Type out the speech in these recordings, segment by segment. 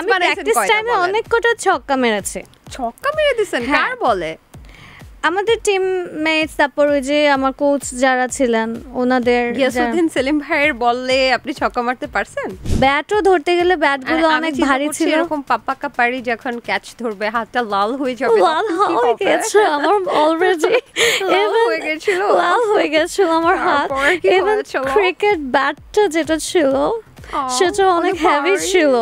আমি প্র্যাকটিস টাইমে অনেক কটা ছক্কা মেরেছি। ছক্কা মেরে দিছেন? কার বলে? আমাদের টিমমেটস, তারপর ওই যে আমার কোচ যারা ছিলেন ওনাদের। গিয়াসউদ্দিন সেলিম ভাইয়ের বলে আপনি ছক্কা মারতে পারছেন? ব্যাটও ধরতে গেলে ব্যাটগুলো অনেক ভারী ছিল, এরকম পাপ্পাকা পারি যখন ক্যাচ ধরবে হাতটা লাল হয়ে যাবে। লাল হয়ে গেছে আমার অলরেডি, লাল হয়ে গেছিল আমার হাত। ইভেন ক্রিকেট ব্যাটটা যেটা ছিল সেটা অনেক হেভি ছিল,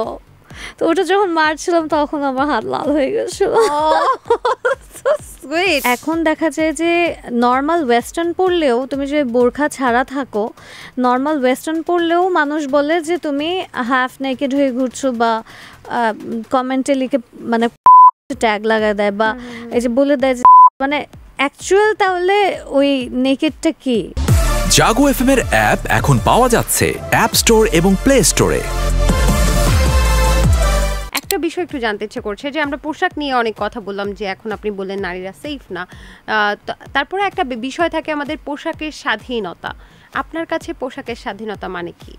তো ওটা যখন মারছিলাম তখন আমার হাত লাল হয়ে গেছিল। এখন দেখা যায় যে নর্মাল ওয়েস্টার্ন পরলেও, তুমি যে বোরখা ছাড়া থাকো, নর্মাল ওয়েস্টার্ন পরলেও মানুষ বলে যে তুমি হাফ নেকেড হয়ে ঘুরছো, বা কমেন্টে লিখে মানে ট্যাগ লাগায় দেয়, বা এই যে বলে দেয় যে মানে অ্যাকচুয়াল তাহলে ওই নেকেডটা কি। জাগো এফএম এর অ্যাপ এখন পাওয়া যাচ্ছে অ্যাপ স্টোর এবং প্লে স্টোরে। একটা বিষয় একটু জানতে ইচ্ছে করছে যে আমরা পোশাক নিয়ে অনেক কথা বললাম, যে এখন আপনি বললেন নারীরা সেফ না, তারপরে একটা বিষয় থাকে আমাদের পোশাকের স্বাধীনতা। আপনার কাছে পোশাকের স্বাধীনতা মানে কি?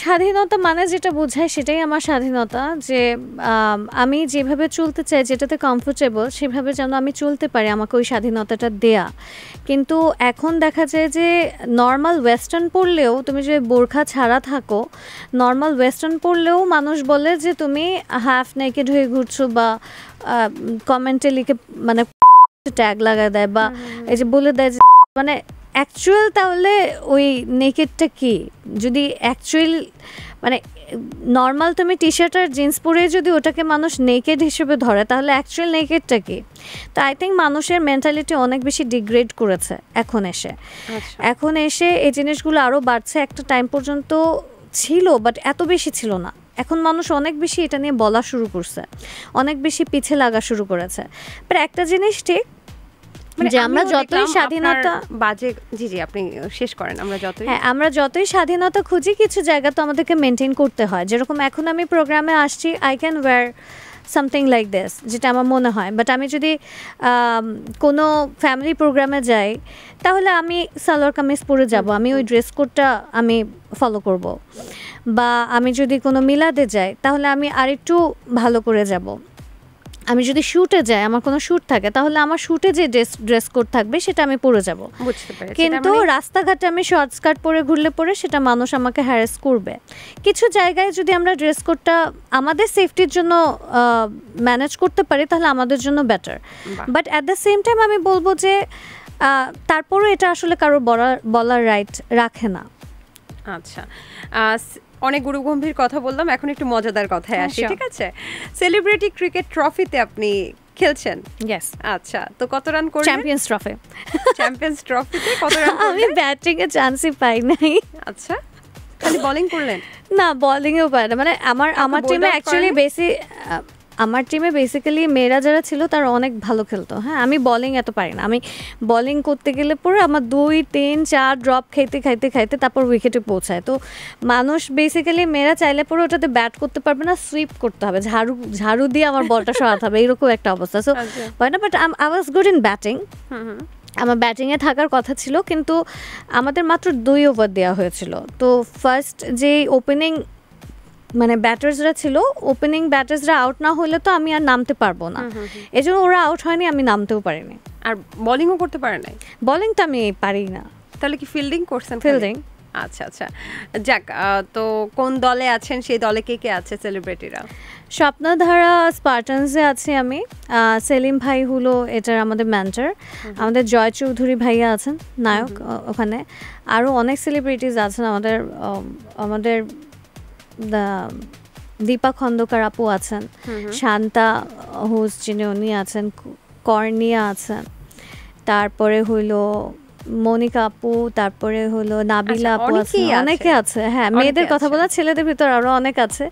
স্বাধীনতা মানে যেটা বোঝায় সেটাই আমার স্বাধীনতা, যে আমি যেভাবে চলতে চাই, যেটাতে কমফোর্টেবল সেভাবে যেন আমি চলতে পারি, আমাকে ওই স্বাধীনতাটা দেয়া। কিন্তু এখন দেখা যায় যে নর্মাল ওয়েস্টার্ন পরলেও, তুমি যে বোরখা ছাড়া থাকো, নর্মাল ওয়েস্টার্ন পরলেও মানুষ বলে যে তুমি হাফ নেকেড হয়ে ঘুরছো, বা কমেন্টে লিখে মানে ট্যাগ লাগায় দেয়, বা এই যে বলে দেয় যে মানে অ্যাকচুয়াল তাহলে ওই নেকেডটা কি। যদি অ্যাকচুয়াল মানে নর্মাল তুমি টি শার্ট আর জিন্স পরে যদি ওটাকে মানুষ নেকেড হিসেবে ধরে, তাহলে অ্যাকচুয়াল নেকেডটা কি। তো আই থিঙ্ক মানুষের মেন্টালিটি অনেক বেশি ডিগ্রেড করেছে এখন এসে এই জিনিসগুলো আরও বাড়ছে। একটা টাইম পর্যন্ত ছিল বাট এত বেশি ছিল না। এখন মানুষ অনেক বেশি এটা নিয়ে বলা শুরু করছে, অনেক বেশি পিছে লাগা শুরু করেছে। বাট একটা জিনিস ঠিক, যে আমরা যতই স্বাধীনতা আপনি শেষ করেন, আমরা যতই স্বাধীনতা খুঁজি, কিছু জায়গা তো আমাদেরকে মেনটেন করতে হয়। যেরকম এখন আমি প্রোগ্রামে আসছি, I can wear something like this, যেটা আমার মনে হয়। বাট আমি যদি কোনো ফ্যামিলি প্রোগ্রামে যাই, তাহলে আমি সালোয়ার কামিজ পরে যাব, আমি ওই ড্রেস কোডটা আমি ফলো করব। বা আমি যদি কোনো মিলাদে যাই, তাহলে আমি আরেকটু ভালো করে যাব। আমি যদি শ্যুটে যাই, আমার কোনো শ্যুট থাকে, তাহলে আমার শ্যুটে যে ড্রেস কোড থাকবে সেটা আমি পরে যাব। কিন্তু রাস্তাঘাটে আমি শর্ট স্কার্ট পরে ঘুরলে পরে সেটা মানুষ আমাকে হ্যারাস করবে। কিছু জায়গায় যদি আমরা ড্রেস কোডটা আমাদের সেফটির জন্য ম্যানেজ করতে পারি, তাহলে আমাদের জন্য better. But at the same time আমি বলবো যে তারপরও এটা আসলে কারো বলার রাইট রাখে না। আচ্ছা, অনেক গুরুগম্ভীর কথা বললাম, এখন একটু মজাদার কথায় আসি, ঠিক আছে? সেলিব্রিটি ক্রিকেট ট্রফিতে আপনি খেলছেন? ইয়েস। আচ্ছা, তো কত রান করলেন? চ্যাম্পিয়ন্স ট্রফিতে কত রান? আমি ব্যাটিং এ চান্সই পাই নাই। আচ্ছা, খালি বোলিং করলেন? না, বোলিং এও পারে না। মানে আমার টিমে অ্যাকচুয়ালি আমার টিমে বেসিক্যালি মেয়েরা যারা ছিল তারা অনেক ভালো খেলতো। হ্যাঁ, আমি বোলিং এত পারি না। আমি বোলিং করতে গেলে পরে আমার 2, 3, 4 ড্রপ খাইতে তারপর উইকেটে পৌঁছায়। তো মানুষ বেসিক্যালি মেয়েরা চাইলে পরে ওটাতে ব্যাট করতে পারবে না, সুইপ করতে হবে, ঝাড়ু দিয়ে আমার বলটা সরাতে হবে, এরকম একটা অবস্থা। সো হয় না, but I was good in batting. আমার ব্যাটিংয়ে থাকার কথা ছিল, কিন্তু আমাদের মাত্র 2 ওভার দেওয়া হয়েছিল। তো ফার্স্ট যে ওপেনিং মানে ব্যাটার্সরা ছিল, ওপেনিং ব্যাটার্সরা আউট না হলে তো আমি আর নামতে পারবো না। এই জন্য ওরা আউট হয়নি, আমি নামতেও পারিনি। আর বোলিংও করতে পারে নাই? বোলিং তো আমি পারি না। তাহলে কি ফিল্ডিং করছেন? ফিল্ডিং। আচ্ছা আচ্ছা, যাক। তো কোন দলে আছেন? সেই দলে কে কে আছে সেলিব্রিটিরা? স্বপ্নধারা স্পার্টানসে আছি আমি। সেলিম ভাই হলো এটার আমাদের মেন্টর। আমাদের জয় চৌধুরী ভাইয়া আছেন নায়ক ওখানে। আরও অনেক সেলিব্রিটিস আছেন আমাদের দীপা খন্দকার আপু আছেন, শান্তা হোস যিনি উনি আছেন, কর্নিয়া আছেন, তারপরে হইলো মনিকা আপু, তারপরে হলো নাবিলা আপু আছে, অনেকে আছে। হ্যাঁ, মেয়েদের কথা বলা, ছেলেদের ভিতর আরো অনেক আছে।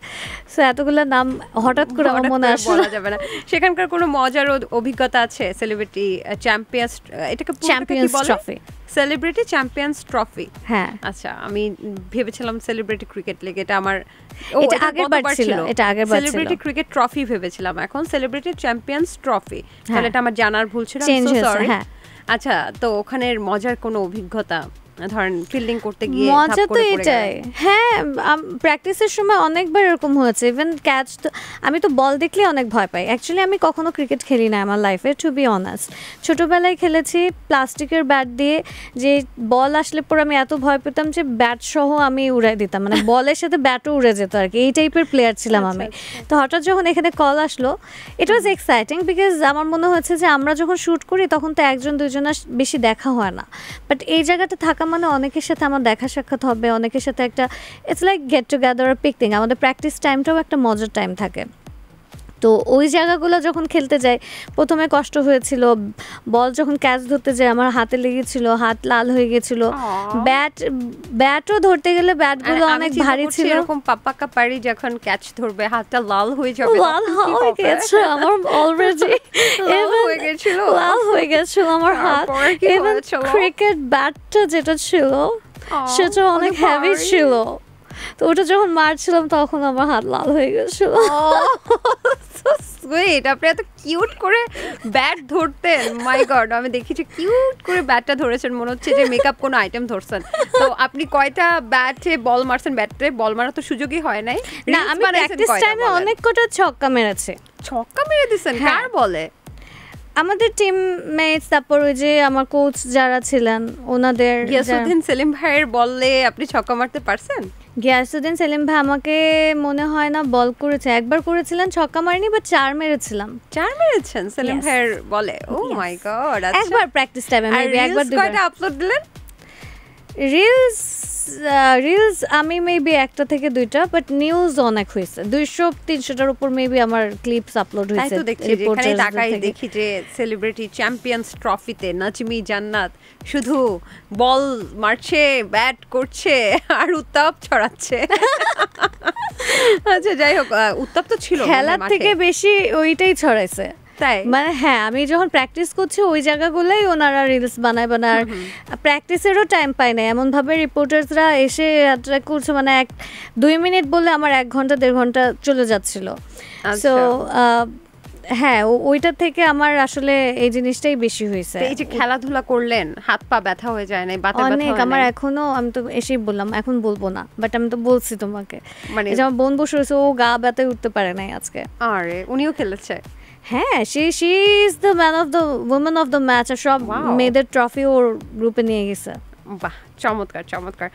সো এতগুলো নাম হঠাৎ করে আমার মনে আসলে যাবে না। সেখানকার কোনো মজার অভিজ্ঞতা আছে? সেলিব্রিটি চ্যাম্পিয়ন্স, এটাকে champions trophy, celebrity champions trophy. হ্যাঁ, আচ্ছা, আমি ভেবেছিলাম সেলিব্রিটি ক্রিকেট লিগ, এটা আমার আগেরবার ছিল। সেলিব্রিটি ক্রিকেট ট্রফি ভেবেছিলাম, এখন সেলিব্রিটি চ্যাম্পিয়ন্স ট্রফি। তাহলে এটা আমার জানার ভুল ছিল, সরি। আচ্ছা, তো ওখানের মজার কোনো অভিজ্ঞতা? ধরেন ফিল্ডিং করতে গিয়ে মজা ধাপ তো করে পড়ে এটাই। গেলেন? হ্যাঁ, প্র্যাকটিসের সময় অনেকবার এরকম হয়েছে। ইভেন ক্যাচ তো আমি তো বল দেখলেই অনেক ভয় পাই। অ্যাকচুয়ালি আমি কখনো ক্রিকেট খেলি না আমার লাইফে, টু বি অনেস্ট। ছোটোবেলায় খেলেছি প্লাস্টিকের ব্যাট দিয়ে, যে বল আসলে পরে আমি এত ভয় পেতাম যে ব্যাট সহ আমি উড়াই দিতাম, মানে বলের সাথে ব্যাটও উড়ে যেত আর কি, এই টাইপের প্লেয়ার ছিলাম আমি। তো হঠাৎ যখন এখানে কল আসলো, ইট ওয়াজ এক্সাইটিং বিকজ আমার মনে হয়েছে যে আমরা যখন শ্যুট করি তখন তো একজন দুজনের বেশি দেখা হয় না, বাট এই জায়গাটা থাকা মানে অনেকের সাথে আমার দেখা সাক্ষাৎ হবে, অনেকের সাথে একটা it's like get together picnic. আমাদের প্র্যাকটিস টাইমটাও একটা মজার টাইম থাকে। তো ওই জায়গাগুলো যখন খেলতে যাই প্রথমে কষ্ট হয়েছিল, বল যখন ক্যাচ ধরতে যাই আমার হাতে লেগেছিল, হাত লাল হয়ে গেছিল। ব্যাটও ধরতে গেলে ব্যাটগুলো অনেক ভারী ছিল। এরকম পাপ্পাকা পারি যখন ক্যাচ ধরবে হাতটা লাল হয়ে যাবে, লাল হয়ে গেছে আমার অলরেডি, লাল হয়ে গেছিল আমার হাত। ইভেন ক্রিকেট ব্যাটটা যেটা ছিল সেটা অনেক হেভি ছিল, তো ওটা যখন মারছিলাম তখন আমার হাত লাল হয়ে গেছিল। সুইট, আপনি এত কিউট করে ব্যাট ধরতেন, মাই গড। আমি দেখেছি কিউট করে ব্যাটটা ধরেছেন, মনে হচ্ছে যে মেকআপ কোনো আইটেম ধরছেন। তো আপনি কয়টা ব্যাটে বল মারছেন? ব্যাটে বল মারার তো সুযোগই হয় নাই না, আমি প্র্যাকটিস টাইমে অনেক কটা ছক্কা মেরেছি। ছক্কা মেরে দিছেন? কার বলে? আমাদের টিমমেটস, তারপর ওই যে আমার কোচ যারা ছিলেন ওনাদের। গিয়াসউদ্দিন সেলিম ভাইয়ের বলে আপনি ছক্কা মারতে পারছেন? গিয়াসউদ্দিন সেলিম ভাই আমাকে মনে হয় না বল করেছে, একবার করেছিলেন, ছক্কা মারিনি, বাট 4 মেরেছিলাম। 4 মেরেছেন সেলিম ভাইয়ের বলে? ও মাই গড। একবার প্র্যাকটিস টাইমে মেবি একবার দুবার। কয়টা আপলোড দিলেন রিলস? আমি মেবি একটা থেকে দুইটা, বাট নিউজ অনেক হয়েছে, 200-300টার উপর মেবি আমার ক্লিপস আপলোড হয়েছে। তাই তো দেখছি, যেখানে তাকাই দেখি যে সেলিব্রিটি চ্যাম্পিয়ন্স ট্রফিতে নাজমি জান্নাত শুধু বল মারছে, ব্যাট করছে আর উত্তাপ ছড়াচ্ছে। আচ্ছা যাই হোক, উত্তাপ তো ছিল খেলার থেকে বেশি ওইটাই ছড়াইছে। তাই মানে হ্যাঁ, আমি যখন প্র্যাকটিস করছি ওই জায়গাগুলোই ওনারা রিলস বানায়, আর প্র্যাকটিসেরও টাইম পায় না, এমনভাবে রিপোর্টার্সরা এসে অ্যাট্রাক্ট করছে, মানে 2 মিনিট বললে আমার 1 ঘন্টা 1.5 ঘন্টা চলে যাচ্ছিল। সো হ্যাঁ, ওইটা থেকে আমার আসলে এই জিনিসটাই বেশি হয়েছে। এই যে খেলাধুলা করলেন, হাত পা ব্যথা হয়ে যায় না? অনেক আমার এখনো, আমি তো এসেই বললাম এখন বলবো না, বাট আমি তো বলছি তোমাকে, মানে আমার বোন বসে রয়েছে, ও গা ব্যথায় উঠতে পারে নাই আজকে। আরে উনিও খেলেছে? হ্যাঁ, she is the woman of the match, আর সব মেয়েদের ট্রফি ওর গ্রুপে নিয়ে গেছে। বাহ, চমৎকার চমৎকার।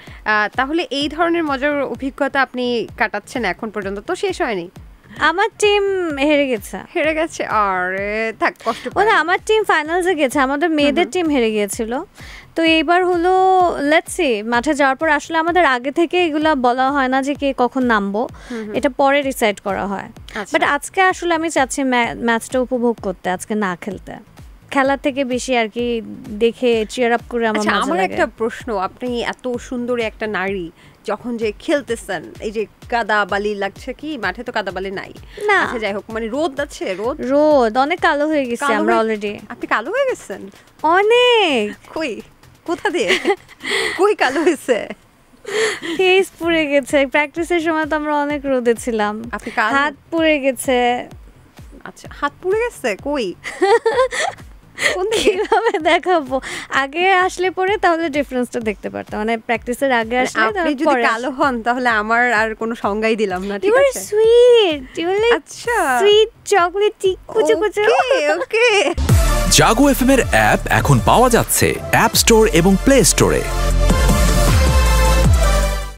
তাহলে এই ধরনের মজার অভিজ্ঞতা আপনি কাটাচ্ছেন এখন পর্যন্ত, তো শেষ হয়নি? আমার টিম হেরে গেছে। হেরে গেছে? আরে থাক, কষ্ট ও না, আমার টিম ফাইনালসে গেছে, আমাদের মেয়েদের টিম হেরে গিয়েছিল। তো এইবার হলো লেটস সি, মাঠে যাওয়ার পর আসলে আমাদের আগে থেকে এগুলা বলা হয় না যে কে কখন নামবো, এটা পরে ডিসাইড করা হয়। বাট আজকে আসলে আমি চাচ্ছি ম্যাচটা উপভোগ করতে, আজকে না খেলতে, খেলার থেকে বেশি আর কি দেখে চিয়ার আপ করে আমার মজা লাগে। আমার একটা প্রশ্ন, আপনি এত সুন্দরী একটা নারী যখন যে খেলতেছেন, এই যে কাদা বালি লাগছে, কি মাঠে তো কাদা বালি নাই না? আচ্ছা যাই হোক, মানে রোদ আছে, রোদ অনেক কালো হয়ে গেছে আমরা অলরেডি। আপনি কালো হয়ে গেছেন অনেক? কই, কোথা দিয়ে কই কালো হয়েছে? ফেস পুড়ে গেছে, প্র্যাকটিসের সময় তো আমরা অনেক রোদে ছিলাম। হাত পুড়ে গেছে। আচ্ছা, হাত পুড়ে গেছে? কই, কিভাবে দেখাবো? আগে আসলে পরে তাহলে ডিফারেন্সটা দেখতে পারতাম, মানে প্র্যাকটিসের আগে আসলে। আপনি যদি কালো হন তাহলে আমার আর কোনো সংজ্ঞাই দিলাম না, ঠিক আছে? সুইট, ইউ লাইক আচ্ছা, সুইট চকলেট কুচু কুচু। ওকে। জাগো এফএম এর অ্যাপ এখন পাওয়া যাচ্ছে অ্যাপ স্টোর এবং প্লে স্টোরে।